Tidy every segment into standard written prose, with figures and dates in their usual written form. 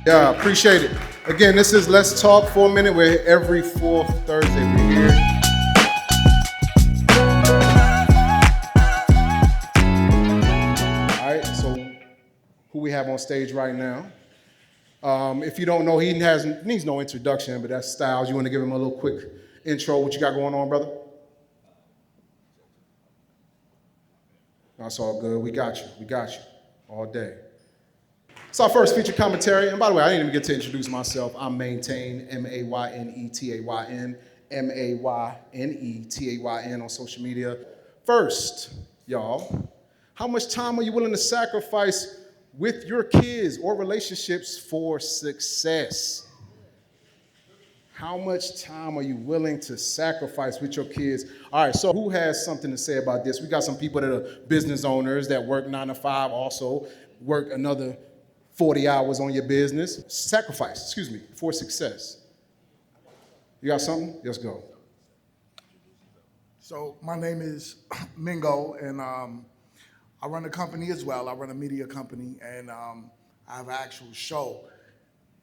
Yeah, appreciate it. Again, this is Let's Talk for a Minute. We're every fourth Thursday. We're here. All right, so who we have on stage right now? If you don't know, needs no introduction, but that's Styles. You want to give him a little quick intro? What you got going on, brother? That's all good. We got you. We got you all day. It's our first feature commentary. And by the way, I didn't even get to introduce myself. I'm Maintain, Maynetayn, Maynetayn on social media. First, y'all, how much time are you willing to sacrifice with your kids or relationships for success? How much time are you willing to sacrifice with your kids? All right, so who has something to say about this? We got some people that are business owners that work 9 to 5, also work another 40 hours on your business. For success. You got something? Let's go. So my name is Mingo, and I run a company as well. I run a media company, and I have an actual show.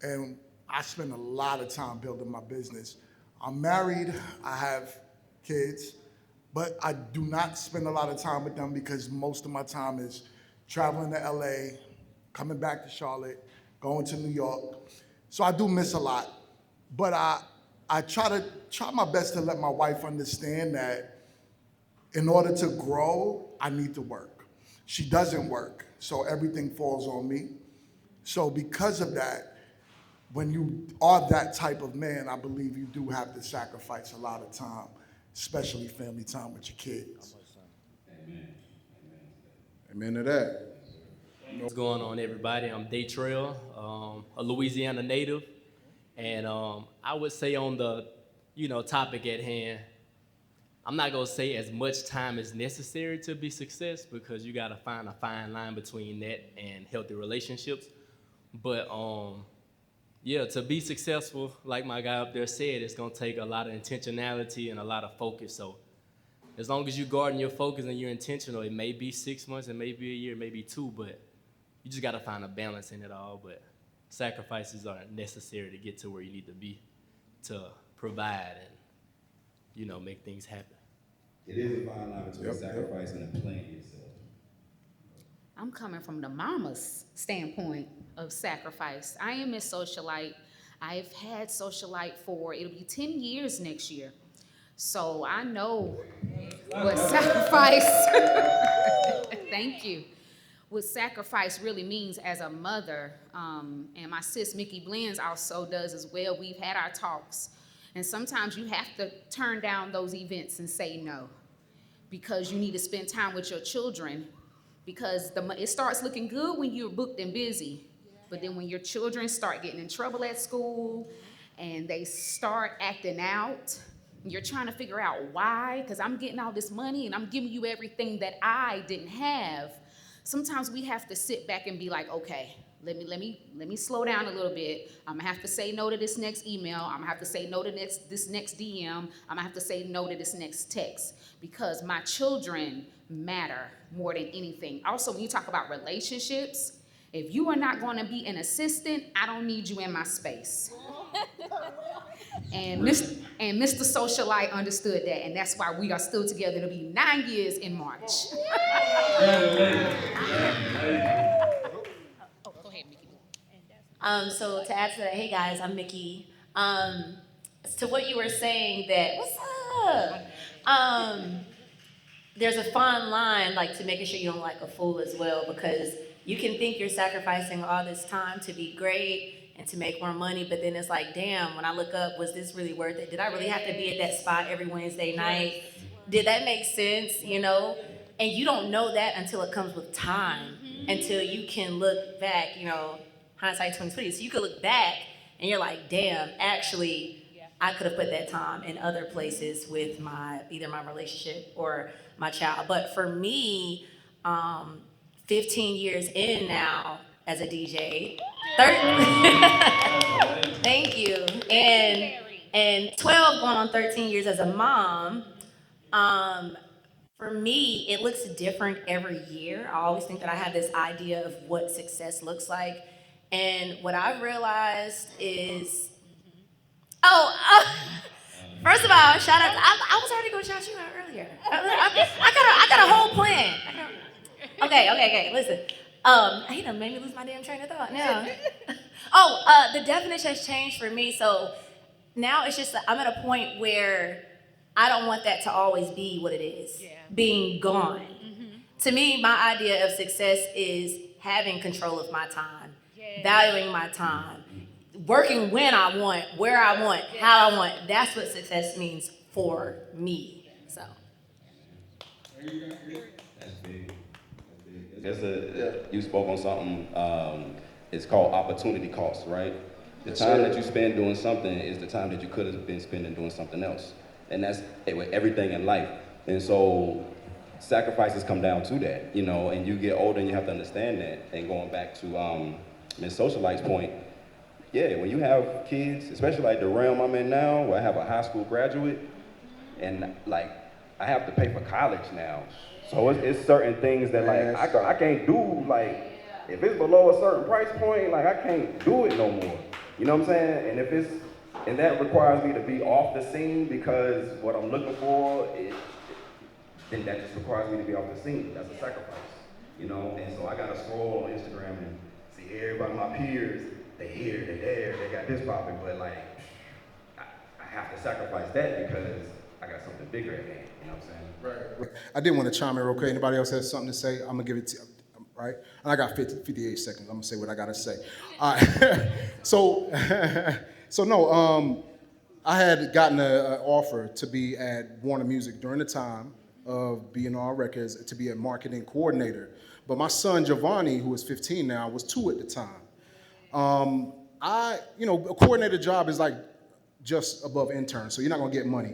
And I spend a lot of time building my business. I'm married, I have kids, but I do not spend a lot of time with them because most of my time is traveling to LA, coming back to Charlotte, going to New York. So I do miss a lot. But I try my best to let my wife understand that in order to grow, I need to work. She doesn't work, so everything falls on me. So because of that, when you are that type of man, I believe you do have to sacrifice a lot of time, especially family time with your kids. Amen to that. What's going on, everybody? I'm Daytrail, a Louisiana native, and I would say on the, topic at hand, I'm not gonna say as much time is necessary to be success because you gotta find a fine line between that and healthy relationships. But yeah, to be successful, like my guy up there said, it's gonna take a lot of intentionality and a lot of focus. So as long as you guarding your focus and you're intentional, it may be 6 months, it may be a year, maybe two, but you just gotta find a balance in it all. But sacrifices are necessary to get to where you need to be to provide and, make things happen. It is a fine line between sacrifice and playing yourself. I'm coming from the mama's standpoint of sacrifice. I am a socialite. I've had socialite for, it'll be 10 years next year. So I know what sacrifice, thank you, what sacrifice really means as a mother. And my sis, Mickey Blends, also does as well. We've had our talks. And sometimes you have to turn down those events and say no because you need to spend time with your children because it starts looking good when you're booked and busy. But then when your children start getting in trouble at school and they start acting out, you're trying to figure out why, because I'm getting all this money and I'm giving you everything that I didn't have. Sometimes we have to sit back and be like, okay, let me slow down a little bit. I'm gonna have to say no to this next email. I'm gonna have to say no to this next DM. I'm gonna have to say no to this next text because my children matter more than anything. Also, when you talk about relationships, if you are not gonna be an assistant, I don't need you in my space. And Mr. Socialite understood that, and that's why we are still together. It'll be 9 years in March. So to add to that, hey guys, I'm Mickey. To what you were saying that, what's up? There's a fine line, like to making sure you don't like a fool as well, because you can think you're sacrificing all this time to be great and to make more money, but then it's like, damn, when I look up, was this really worth it? Did I really have to be at that spot every Wednesday night? Did that make sense, And you don't know that until it comes with time, until you can look back, hindsight 2020. So you could look back and you're like, damn, actually, I could have put that time in other places with either my relationship or my child. But for me, 15 years in now as a DJ, thank you, and 12 going on 13 years as a mom. For me, it looks different every year. I always think that I have this idea of what success looks like. And what I've realized is, oh, first of all, shout out. I was already going to shout you out earlier. I got a whole plan. Okay. Listen. He done made me lose my damn train of thought now. The definition has changed for me. So now it's just that I'm at a point where I don't want that to always be what it is, being gone. To me, my idea of success is having control of my time, valuing my time, working when I want, where I want, how I want. That's what success means for me. So. That's big. You spoke on something, it's called opportunity cost, right? The time that you spend doing something is the time that you could have been spending doing something else. And that's with everything in life. And so sacrifices come down to that, you know, and you get older and you have to understand that. And going back to Ms. Socialite's point, yeah, when you have kids, especially like the realm I'm in now, where I have a high school graduate, and like I have to pay for college now. So it's certain things that like I can't do, like if it's below a certain price point, like I can't do it no more. You know what I'm saying? And that requires me to be off the scene because what I'm looking for, then that just requires me to be off the scene. That's a sacrifice, you know? And so I gotta scroll on Instagram and see everybody, my peers, they here, they there, they got this popping, but like, I have to sacrifice that because I got something bigger at hand, you know what I'm saying? Right. I did want to chime in real quick. Anybody else has something to say? I'm gonna give it to you, right? And I got 58 seconds. I'm gonna say what I gotta say. All right. So no, I had gotten an offer to be at Warner Music during the time of B&R Records to be a marketing coordinator. But my son Giovanni, who is 15 now, was 2 at the time. A coordinator job is like just above intern, so you're not gonna get money.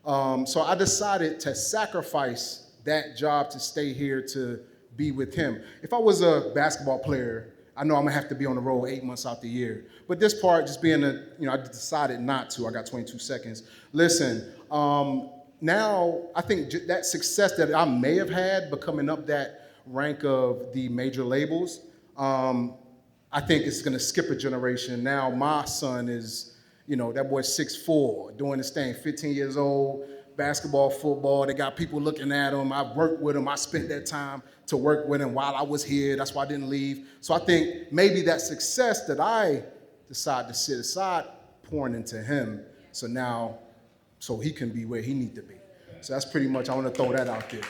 So I decided to sacrifice that job to stay here to be with him. If I was a basketball player, I know I'm gonna have to be on the road 8 months out the year. But this part, just being I decided not to. I got 22 seconds. Listen, now I think that success that I may have had becoming up that rank of the major labels, I think it's gonna skip a generation. Now my son is, that boy's 6'4", doing this thing, 15 years old, basketball, football. They got people looking at him. I worked with him. I spent that time to work with him while I was here. That's why I didn't leave. So I think maybe that success that I decided to set aside pouring into him, so he can be where he need to be. So that's pretty much, I want to throw that out there.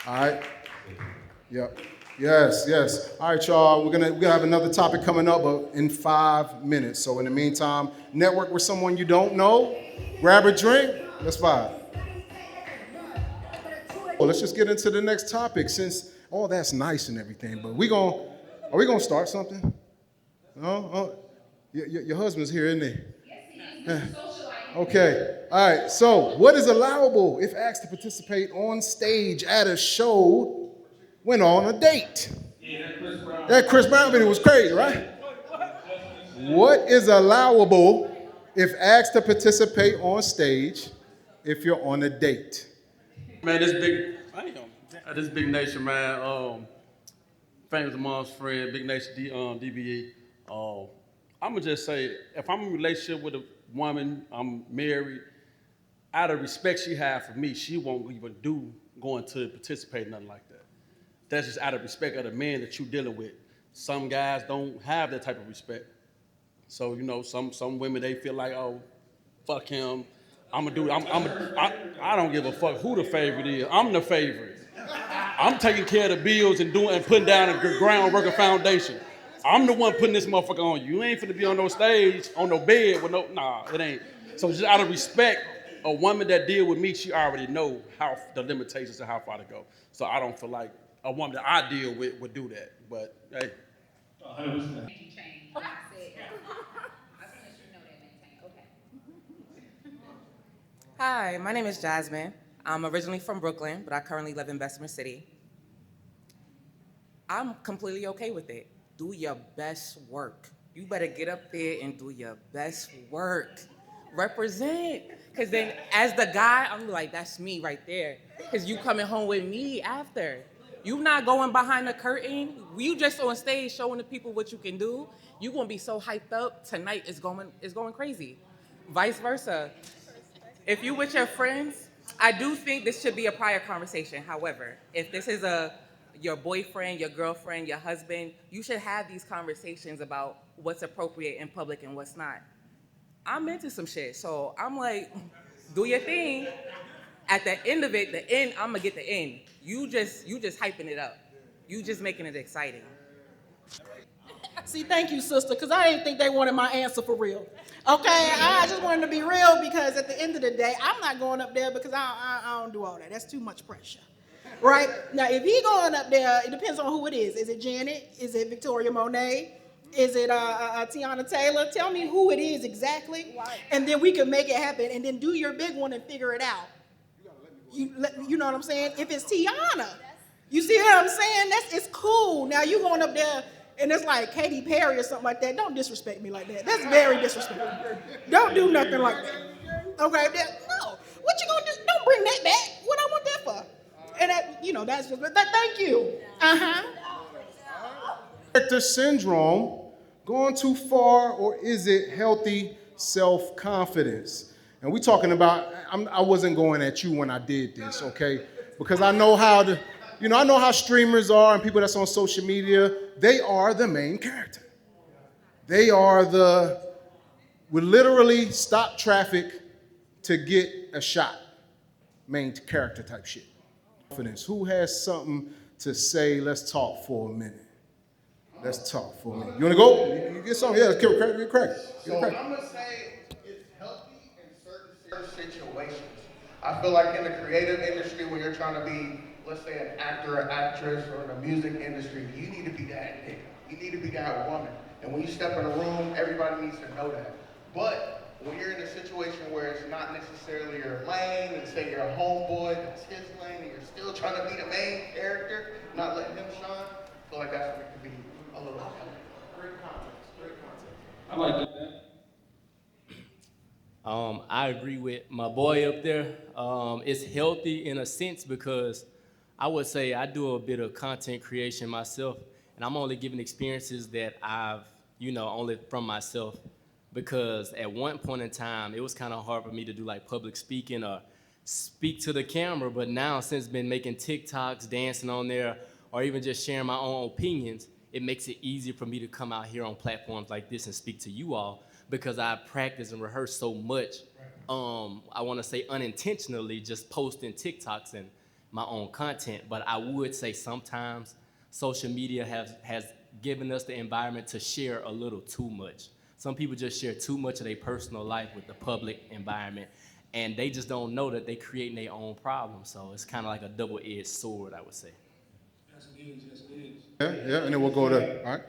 All right? Yep. Yes. All right, y'all. We're gonna have another topic coming up, but in 5 minutes. So in the meantime, network with someone you don't know, grab a drink. Let's vibe. Well, let's just get into the next topic since all that's nice and everything. But are we gonna start something? No? Your husband's here, isn't he? Yes, he is. Okay. All right. So, what is allowable if asked to participate on stage at a show when on a date? That Chris Brown video was crazy, right? What is allowable if asked to participate on stage if you're on a date? Man, this big nation, man. Famous mom's friend, big nation DBE. I'm gonna just say, if I'm in a relationship with a woman, I'm married, out of respect she has for me, she won't even going to participate in nothing like that. That's just out of respect of the man that you're dealing with. Some guys don't have that type of respect. So, some women, they feel like, oh, fuck him. I don't give a fuck who the favorite is. I'm the favorite. I'm taking care of the bills and putting down a groundwork and foundation. I'm the one putting this motherfucker on you. You ain't finna be on no stage, on no bed with it ain't. So just out of respect, a woman that deal with me, she already know how the limitations and how far to go. So I don't feel like a woman that I deal with would do that. But hey. Hi, my name is Jasmine. I'm originally from Brooklyn, but I currently live in Bessemer City. I'm completely okay with it. Do your best work. You better get up there and do your best work. Represent. Because then as the guy, I'm like, that's me right there. Because you coming home with me after. You not going behind the curtain. You just on stage showing the people what you can do. You gonna be so hyped up. Tonight is going crazy. Vice versa. If you with your friends, I do think this should be a prior conversation. However, if this is your boyfriend, your girlfriend, your husband, you should have these conversations about what's appropriate in public and what's not. I'm into some shit, so I'm like, do your thing. At the end of it, the end, I'm gonna get the end. You just hyping it up. You just making it exciting. See, thank you, sister, because I didn't think they wanted my answer for real. Okay, I just wanted to be real because at the end of the day, I'm not going up there because I don't do all that. That's too much pressure. Right? Now, if he going up there, it depends on who it is. Is it Janet? Is it Victoria Monet? Is it Tiana Taylor? Tell me who it is exactly, and then we can make it happen, and then do your big one and figure it out. You know what I'm saying? If it's Tiana, you see what I'm saying? It's cool. Now you going up there and it's like Katy Perry or something like that. Don't disrespect me like that. That's very disrespectful. Don't do nothing like that. Okay? No. What you gonna do? Don't bring that back. What I want that for? And that's just. Thank you. Character syndrome going too far, or is it healthy self-confidence? And we're talking about, I wasn't going at you when I did this, okay? Because I know I know how streamers are and people that's on social media, they are the main character. They are we literally stop traffic to get a shot. Main character type shit. Confidence. Who has something to say? Let's talk for a minute. Let's talk for a minute. You wanna go? You get something? Yeah, get crack. So I'm gonna say it's healthy in certain situations. I feel like in the creative industry, when you're trying to be, let's say, an actor or actress, or in the music industry, you need to be that nigga. You need to be that woman. And when you step in a room, everybody needs to know that. But when you're in a situation where it's not necessarily your lane, and say you're a homeboy, that's his lane, and you're still trying to be the main character, not letting him shine, I feel like that's where it could be a little healthy. I like that. I agree with my boy up there. It's healthy in a sense because I would say I do a bit of content creation myself, and I'm only giving experiences that I've, only from myself. Because at one point in time, it was kind of hard for me to do like public speaking or speak to the camera. But now, since been making TikToks, dancing on there, or even just sharing my own opinions, it makes it easier for me to come out here on platforms like this and speak to you all because I practice and rehearse so much. I want to say unintentionally just posting TikToks and my own content, but I would say sometimes social media has given us the environment to share a little too much. Some people just share too much of their personal life with the public environment, and they just don't know that they're creating their own problems. So it's kind of like a double-edged sword, I would say. Yes, it is. Yes, it is. Yeah, and then we'll go to, all right.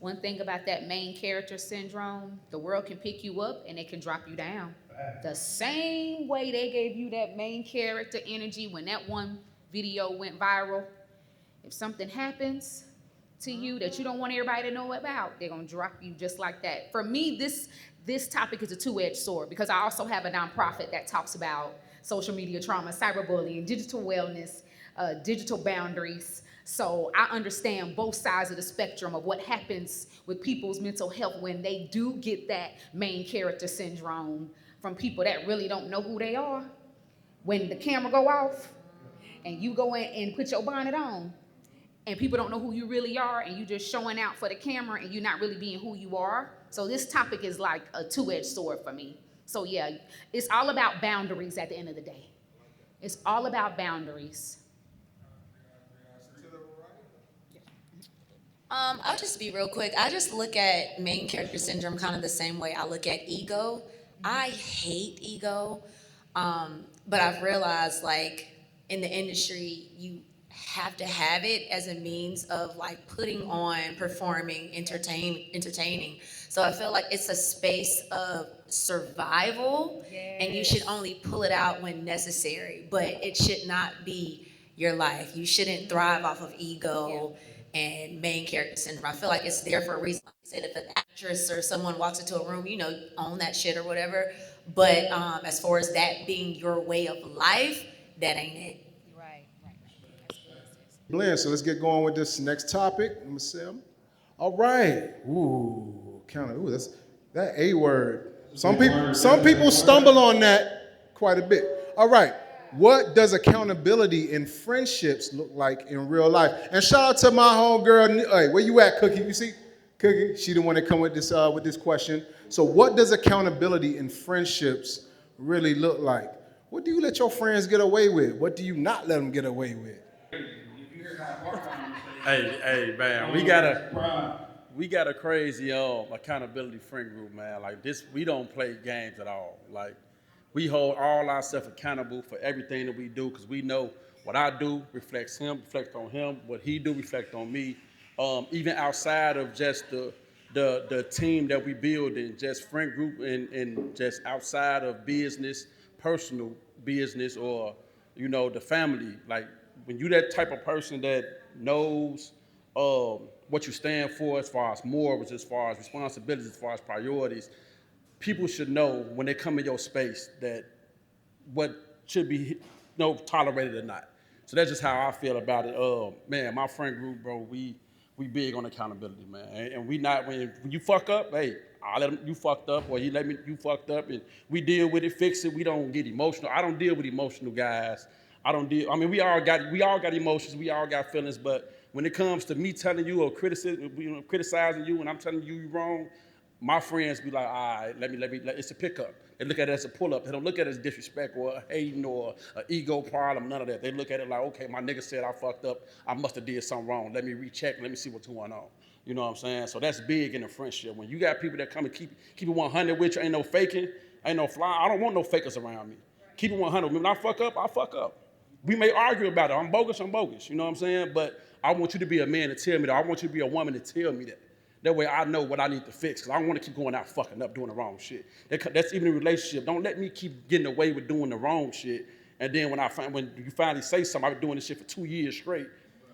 One thing about that main character syndrome, the world can pick you up and it can drop you down. The same way they gave you that main character energy when that one video went viral. If something happens to you that you don't want everybody to know about, they're gonna drop you just like that. For me, this topic is a two-edged sword because I also have a nonprofit that talks about social media trauma, cyberbullying, digital wellness, digital boundaries. So I understand both sides of the spectrum of what happens with people's mental health when they do get that main character syndrome from people that really don't know who they are. When the camera go off and you go in and put your bonnet on and people don't know who you really are and you just showing out for the camera and you're not really being who you are. So this topic is like a two-edged sword for me. So yeah, it's all about boundaries at the end of the day. It's all about boundaries. I'll just be real quick. I just look at main character syndrome kind of the same way I look at ego. I hate ego, but I've realized like in the industry, you have to have it as a means of like putting on, performing, entertaining. So I feel like it's a space of survival, and you should only pull it out when necessary, but it should not be your life. You shouldn't thrive off of ego and main character syndrome. I feel like it's there for a reason. Like I said, if an actress or someone walks into a room, own that shit or whatever. But as far as that being your way of life, that ain't it. Right. Blend. So let's get going with this next topic. Number 7. All right. Ooh, count it. Ooh, that's that A word. Some people stumble on that quite a bit. All right. What does accountability in friendships look like in real life? And shout out to my homegirl. Hey, where you at, Cookie? You see, Cookie. She the one that come with this question. So, what does accountability in friendships really look like? What do you let your friends get away with? What do you not let them get away with? Hey, man, we got a crazy accountability friend group, man. Like this, we don't play games at all. Like we hold all ourselves accountable for everything that we do because we know what I do reflects on him. What he do reflect on me. Even outside of just the team that we build and just friend group and just outside of business, personal business, or the family. Like when you that type of person that knows what you stand for as far as morals, as far as responsibilities, as far as priorities, people should know when they come in your space that what should be tolerated or not. So that's just how I feel about it. Man, my friend group, bro, we big on accountability, man. And we not when you fuck up, hey, I let him you fucked up, or he let me you fucked up, and we deal with it, fix it. We don't get emotional. I don't deal with emotional guys. I don't deal. I mean, we all got emotions, we all got feelings, but when it comes to me telling you or criticizing you, and I'm telling you you're wrong, my friends be like, all right, it's a pickup. They look at it as a pull-up. They don't look at it as disrespect or a hating or an ego problem, none of that. They look at it like, okay, my nigga said I fucked up. I must have did something wrong. Let me recheck. Let me see what's going on. You know what I'm saying? So that's big in a friendship. When you got people that come and keep it 100 with you, ain't no faking, ain't no fly. I don't want no fakers around me. Keep it 100. When I fuck up, I fuck up. We may argue about it. I'm bogus. You know what I'm saying? But I want you to be a man to tell me that. I want you to be a woman to tell me that. That way I know what I need to fix, because I don't want to keep going out fucking up, doing the wrong shit. That's even a relationship. Don't let me keep getting away with doing the wrong shit. And then when you finally say something, I've been doing this shit for 2 years straight,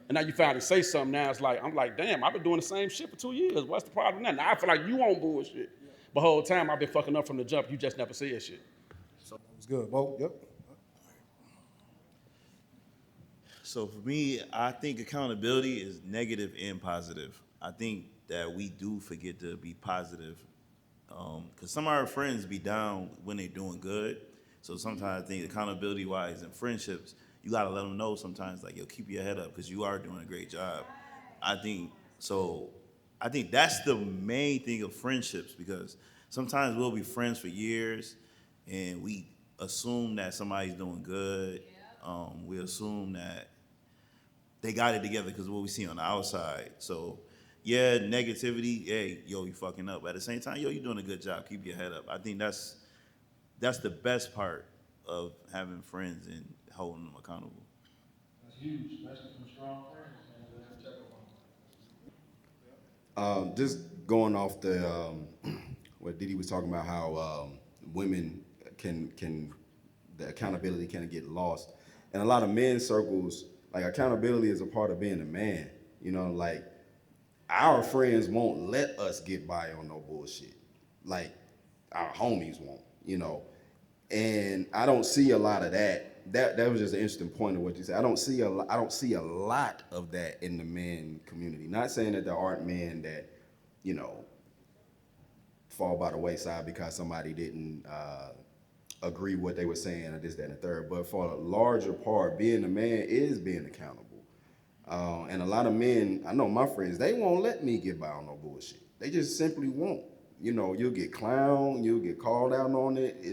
and now you finally say something, now it's like, I'm like, damn, I've been doing the same shit for 2 years. What's the problem now? Now I feel like you on bullshit. But the whole time I've been fucking up from the jump, you just never said shit. It's good. Bo, yep. So for me, I think accountability is negative and positive. I think that we do forget to be positive, because some of our friends be down when they doing good. So sometimes I think accountability-wise in friendships, you gotta let them know sometimes, like, yo, keep your head up because you are doing a great job. I think so. I think that's the main thing of friendships, because sometimes we'll be friends for years, and we assume that somebody's doing good. We assume that they got it together because of what we see on the outside. So, yeah, negativity, hey, yo, you fucking up. But at the same time, yo, you doing a good job. Keep your head up. I think that's the best part of having friends and holding them accountable. That's huge, especially from strong friends, man. They have to check up on them. Just going off the what Didi was talking about, how women can the accountability can get lost, and a lot of men's circles, like, accountability is a part of being a man. Like, our friends won't let us get by on no bullshit, like our homies won't. And I don't see a lot of that. That was just an interesting point of what you said. I don't see a lot of that in the men community. Not saying that there aren't men that, fall by the wayside because somebody didn't agree what they were saying or this, that, and the third. But for a larger part, being a man is being accountable. And a lot of men, I know my friends, they won't let me get by on no bullshit. They just simply won't. You'll get clowned, you'll get called out on it,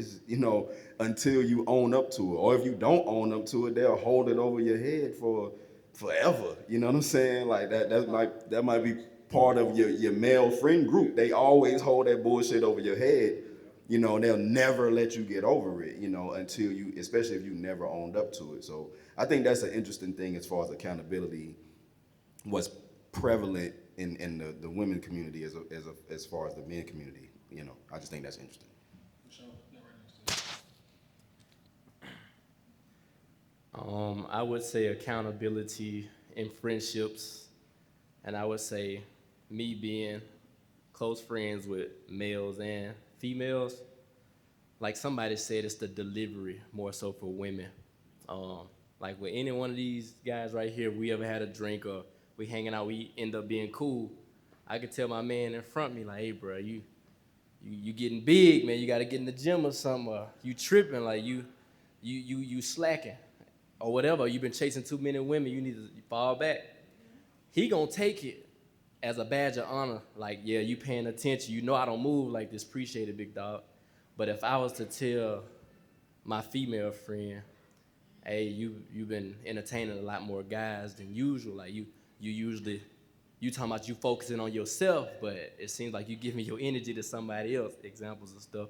until you own up to it. Or if you don't own up to it, they'll hold it over your head for forever. You know what I'm saying? Like that might be part of your male friend group. They always hold that bullshit over your head, and they'll never let you get over it, until you, especially if you never owned up to it. So I think that's an interesting thing as far as accountability, what's prevalent in the women community as far as the men community. I just think that's interesting. I would say accountability in friendships, and I would say me being close friends with males and females. Like somebody said, it's the delivery more so for women. Like with any one of these guys right here, we ever had a drink or we hanging out, we end up being cool. I could tell my man in front of me, like, hey, bro, you getting big, man. You got to get in the gym or something. Or you tripping, like you slacking or whatever. You've been chasing too many women. You need to fall back. He gonna take it as a badge of honor. Like, yeah, you paying attention. You know I don't move like this. Appreciate it, big dog. But if I was to tell my female friend, hey, you've been entertaining a lot more guys than usual. Like you usually, you talking about you focusing on yourself, but it seems like you giving your energy to somebody else, examples of stuff.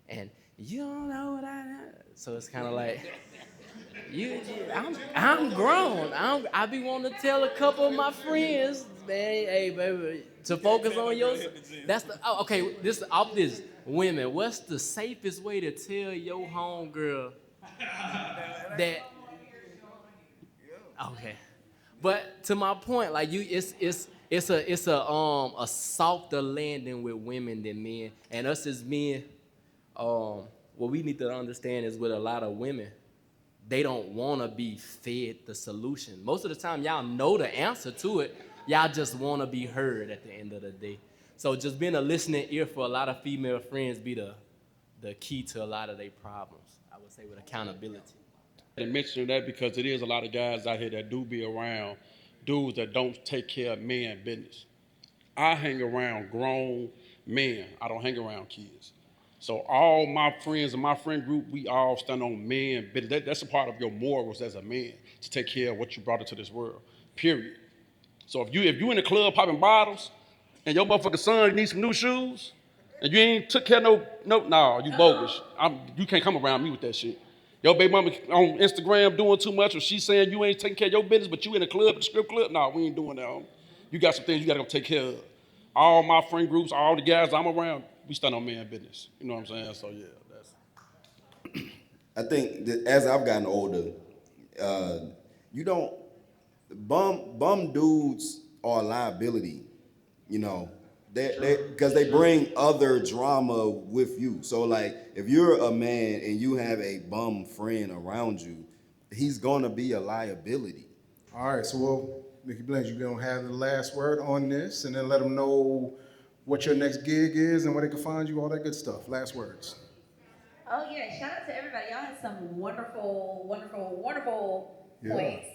And you don't know what I know. So it's kind of like, I'm grown. I be wanting to tell a couple of my friends, man, hey, baby, to focus on yourself. That's the, okay, this, off this, women, what's the safest way to tell your homegirl that, okay. But to my point, like it's a softer landing with women than men. And us as men, what we need to understand is with a lot of women, they don't want to be fed the solution. Most of the time, y'all know the answer to it. Y'all just want to be heard at the end of the day. So just being a listening ear for a lot of female friends be the key to a lot of their problems, I would say, with accountability. And mention that because it is a lot of guys out here that do be around dudes that don't take care of men business. I hang around grown men. I don't hang around kids. So all my friends in my friend group, we all stand on men business. That's a part of your morals as a man, to take care of what you brought into this world, period. So if you in the club popping bottles and your motherfucking son needs some new shoes and you ain't took care of no, you bogus. You can't come around me with that shit. Your baby mama on Instagram doing too much, or she saying you ain't taking care of your business, but you in the club, the strip club, no, we ain't doing that, homie. You got some things you gotta go take care of. All my friend groups, all the guys I'm around, we stand on man business. You know what I'm saying? So yeah, that's. I think that as I've gotten older, you don't bum dudes are a liability, you know. Because they bring other drama with you. So like, if you're a man and you have a bum friend around you, he's gonna be a liability. All right, so well, Mickey Blanks, you're gonna have the last word on this, and then let them know what your next gig is and where they can find you, all that good stuff. Last words. Oh yeah, shout out to everybody. Y'all had some wonderful points.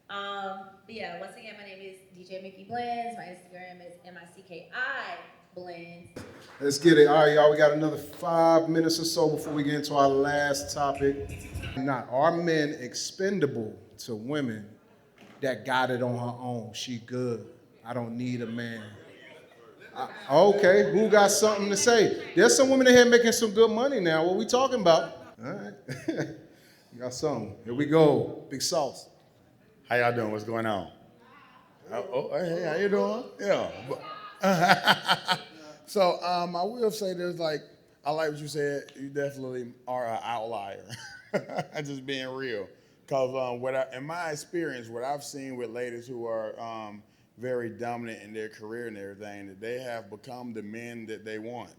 But yeah, once again, my name is DJ Mickey Blends. My Instagram is MICKI Blends. Let's get it. All right, y'all, we got another 5 minutes or so before we get into our last topic. Are men expendable to women that got it on her own? She good. I don't need a man. Okay, who got something to say? There's some women in here making some good money now. What we talking about? All right. You got something. Here we go. Big Sauce. How y'all doing? What's going on? Hey, how you doing? Yeah. So I will say there's like, I like what you said. You definitely are an outlier. I'm just being real. Because in my experience, what I've seen with ladies who are very dominant in their career and everything, that they have become the men that they want.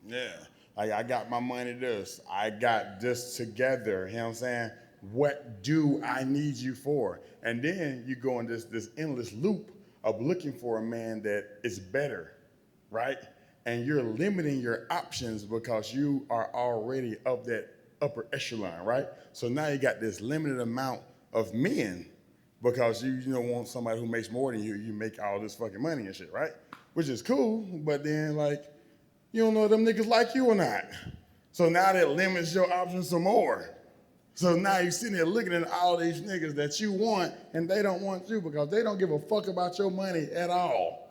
Yeah. Like, I got my money this. I got this together. You know what I'm saying? What do I need you for? And then you go in this endless loop of looking for a man that is better, right? And you're limiting your options because you are already of that upper echelon, right? So now you got this limited amount of men because you don't want somebody who makes more than you. You make all this fucking money and shit, right? Which is cool, but then like, you don't know if them niggas like you or not. So now that limits your options some more. So now you're sitting there looking at all these niggas that you want and they don't want you because they don't give a fuck about your money at all.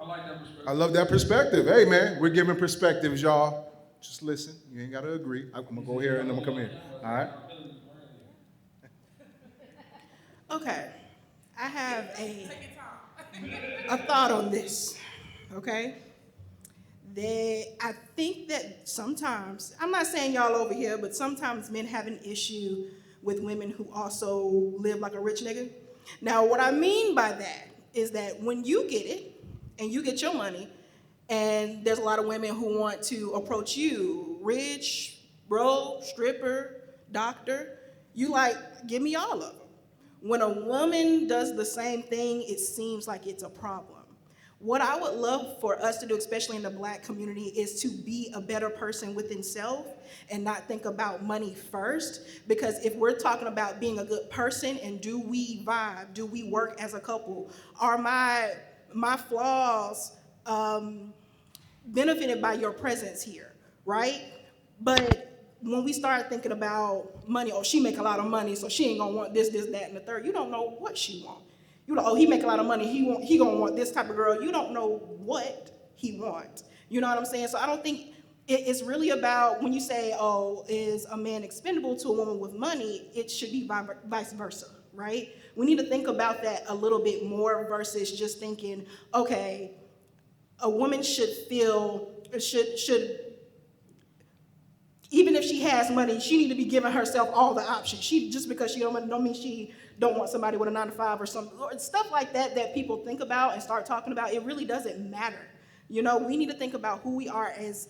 I like that perspective. I love that perspective. Hey, man, we're giving perspectives, y'all. Just listen. You ain't got to agree. I'm going to go here and I'm going to come in. All right? Okay. I have a thought on this, okay? I think that sometimes, I'm not saying y'all over here, but sometimes men have an issue with women who also live like a rich nigga. Now, what I mean by that is that when you get it and you get your money, and there's a lot of women who want to approach you, rich, Broke, stripper, doctor. You like, give me all of them. When a woman does the same thing, it seems like it's a problem. What I would love for us to do, especially in the Black community, is to be a better person within self and not think about money first. Because if we're talking about being a good person and do we vibe, do we work as a couple, are my flaws benefited by your presence here, right? But when we start thinking about money, oh, she make a lot of money, so she ain't gonna want this, that, and the third. You don't know what she want. You know, oh, he make a lot of money, he gonna want this type of girl. You don't know what he wants. You know what I'm saying? So I don't think it's really about when you say, oh, is a man expendable to a woman with money, it should be vice versa, right? We need to think about that a little bit more versus just thinking, okay, a woman should even if she has money, she need to be giving herself all the options. She just because she don't mean she don't want somebody with a 9 to 5 or something, or stuff like that people think about and start talking about. It really doesn't matter. You know, we need to think about who we are as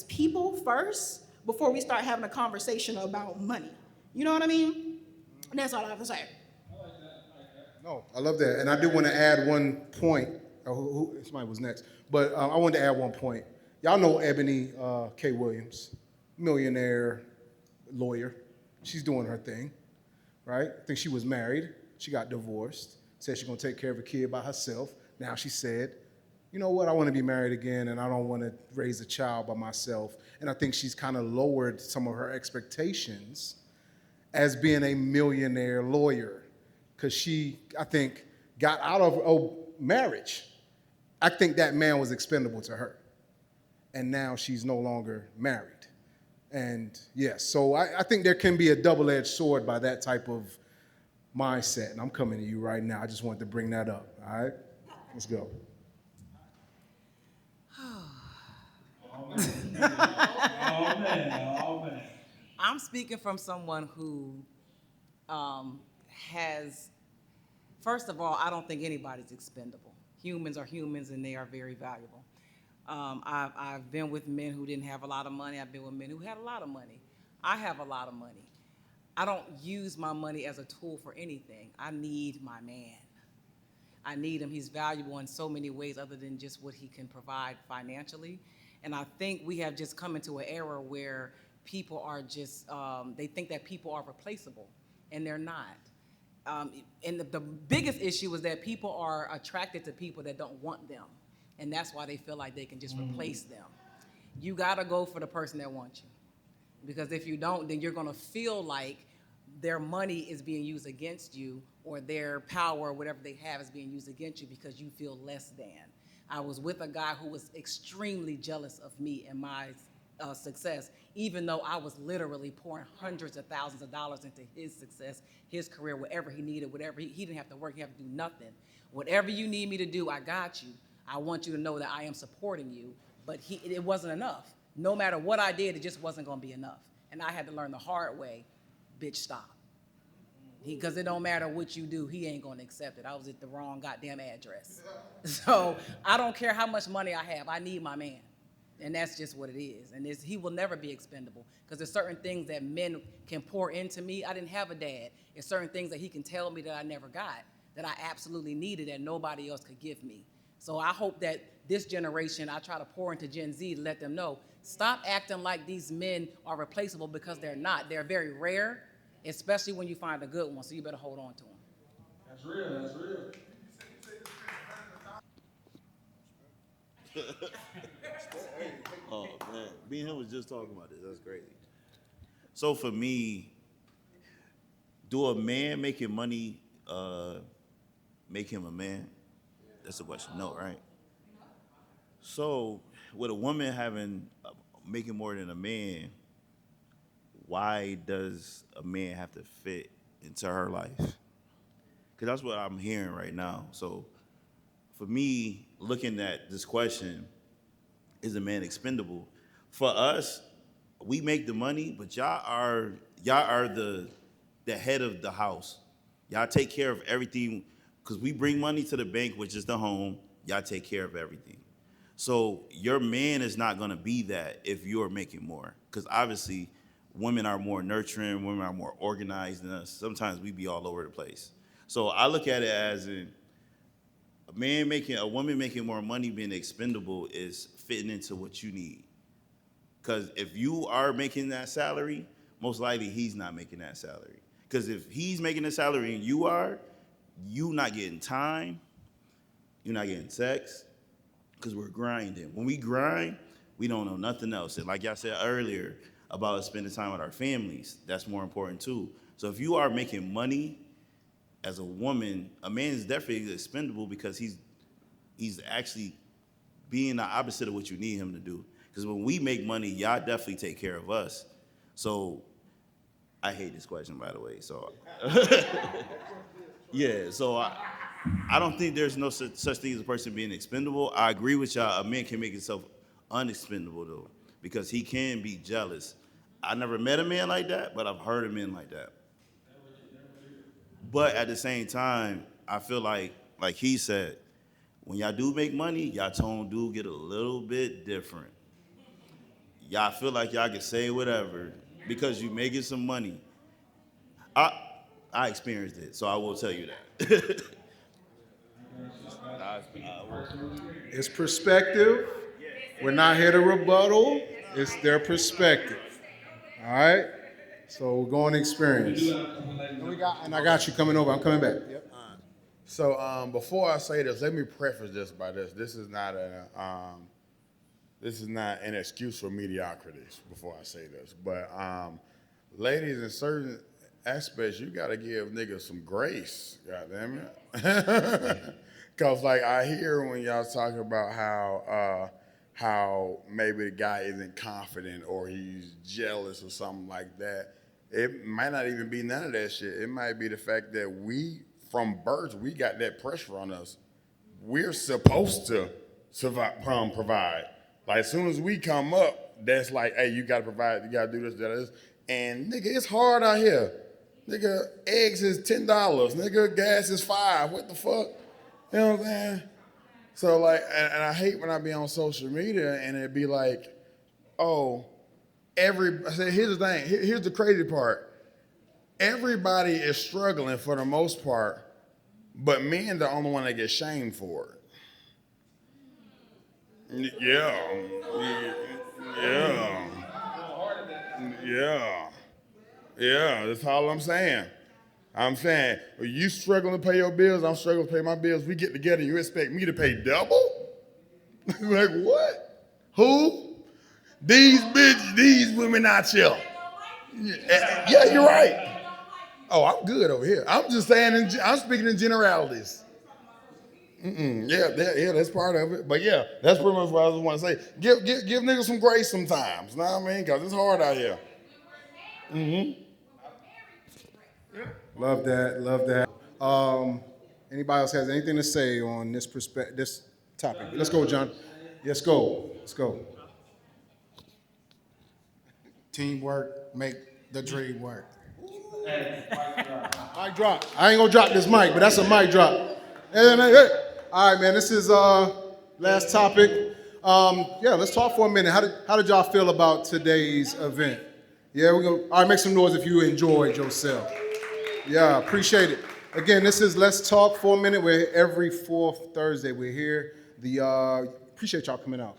people first before we start having a conversation about money. You know what I mean? And that's all I have to say. No, I love that. And I do want to add one point. Somebody was next. But I wanted to add one point. Y'all know Ebony K. Williams, millionaire lawyer. She's doing her thing, right? I think she was married. She got divorced. Said she's going to take care of a kid by herself. Now she said, you know what? I want to be married again, and I don't want to raise a child by myself. And I think she's kind of lowered some of her expectations as being a millionaire lawyer, because she, I think, got out of marriage. I think that man was expendable to her. And now she's no longer married. And yes, so I think there can be a double-edged sword by that type of mindset. And I'm coming to you right now. I just wanted to bring that up. All right? Let's go. Oh, man. I'm speaking from someone who has, first of all, I don't think anybody's expendable. Humans are humans and they are very valuable. I've been with men who didn't have a lot of money. I've been with men who had a lot of money. I have a lot of money. I don't use my money as a tool for anything. I need my man. I need him. He's valuable in so many ways other than just what he can provide financially. And I think we have just come into an era where people are just, they think that people are replaceable, and they're not. And the biggest issue is that people are attracted to people that don't want them. And that's why they feel like they can just replace them. You gotta go for the person that wants you. Because if you don't, then you're gonna feel like their money is being used against you, or their power or whatever they have is being used against you because you feel less than. I was with a guy who was extremely jealous of me and my success, even though I was literally pouring hundreds of thousands of dollars into his success, his career, whatever he needed, whatever he didn't have to work, he didn't have to do nothing. Whatever you need me to do, I got you. I want you to know that I am supporting you, but it wasn't enough. No matter what I did, it just wasn't gonna be enough. And I had to learn the hard way, bitch, stop. Because it don't matter what you do, he ain't gonna accept it. I was at the wrong goddamn address. So I don't care how much money I have, I need my man. And that's just what it is. And he will never be expendable, because there's certain things that men can pour into me. I didn't have a dad. There's certain things that he can tell me that I never got, that I absolutely needed that nobody else could give me. So I hope that this generation, I try to pour into Gen Z to let them know, stop acting like these men are replaceable, because they're not. They're very rare, especially when you find a good one, so you better hold on to them. That's real, that's real. Oh man, me and him was just talking about this. That's crazy. So for me, do a man making money make him a man? That's the question. No, right? So with a woman making more than a man, why does a man have to fit into her life? Because that's what I'm hearing right now. So for me, looking at this question, is a man expendable? For us, we make the money, but y'all are the head of the house. Y'all take care of everything, because we bring money to the bank, which is the home. Y'all take care of everything. So your man is not gonna be that if you're making more, because obviously women are more nurturing, women are more organized than us. Sometimes we be all over the place. So I look at it as in a woman making more money being expendable is fitting into what you need. Because if you are making that salary, most likely he's not making that salary. Because if he's making the salary and you not getting time, you're not getting sex, because we're grinding. When we grind, we don't know nothing else. And like y'all said earlier about spending time with our families, that's more important too. So if you are making money as a woman, a man is definitely expendable because he's actually being the opposite of what you need him to do. Because when we make money, y'all definitely take care of us. So I hate this question, by the way. So yeah, so I don't think there's no such thing as a person being expendable. I agree with y'all. A man can make himself unexpendable though, because he can be jealous. I never met a man like that, but I've heard of men like that. But at the same time, I feel like he said, when y'all do make money, y'all tone do get a little bit different. Y'all feel like y'all can say whatever because you making some money. I experienced it, so I will tell you that. It's perspective. We're not here to rebuttal. It's their perspective. All right? So we're going to experience. And I got you coming over. I'm coming back. Yep. So before I say this, let me preface this by this. This is not an excuse for mediocrity. Before I say this, but ladies, in certain aspects, you gotta give niggas some grace. God damn it. Cause like I hear when y'all talk about how maybe the guy isn't confident or he's jealous or something like that. It might not even be none of that shit. It might be the fact that we, from birth, we got that pressure on us. We're supposed to provide. Like as soon as we come up, that's like, hey, you gotta provide, you gotta do this, that. And nigga, it's hard out here. Nigga, eggs is $10. Nigga, gas is $5. What the fuck? You know what I'm saying? So like, and I hate when I be on social media and it be like, oh, I said, here's the thing, here's the crazy part. Everybody is struggling for the most part, but men the only one that get shamed for it. Yeah, that's all I'm saying. I'm saying, you struggling to pay your bills, I'm struggling to pay my bills. We get together, you expect me to pay double? Like what? Who? These women out here. Yeah, you're right. Oh, I'm good over here. I'm just saying, I'm speaking in generalities. Yeah, that's part of it. But yeah, that's pretty much what I just want to say. Give niggas some grace sometimes. You know what I mean? Because it's hard out here. Love that. Anybody else has anything to say on this topic? Let's go, John. Let's go. Teamwork make the dream work. Mic drop. I ain't gonna drop this mic, but that's a mic drop. Hey. All right, man. This is last topic. Let's talk for a minute. How did y'all feel about today's event? Yeah, we're gonna. All right, make some noise if you enjoyed yourself. Yeah, appreciate it. Again, this is Let's Talk for a Minute. We're every fourth Thursday. We're here. Appreciate y'all coming out.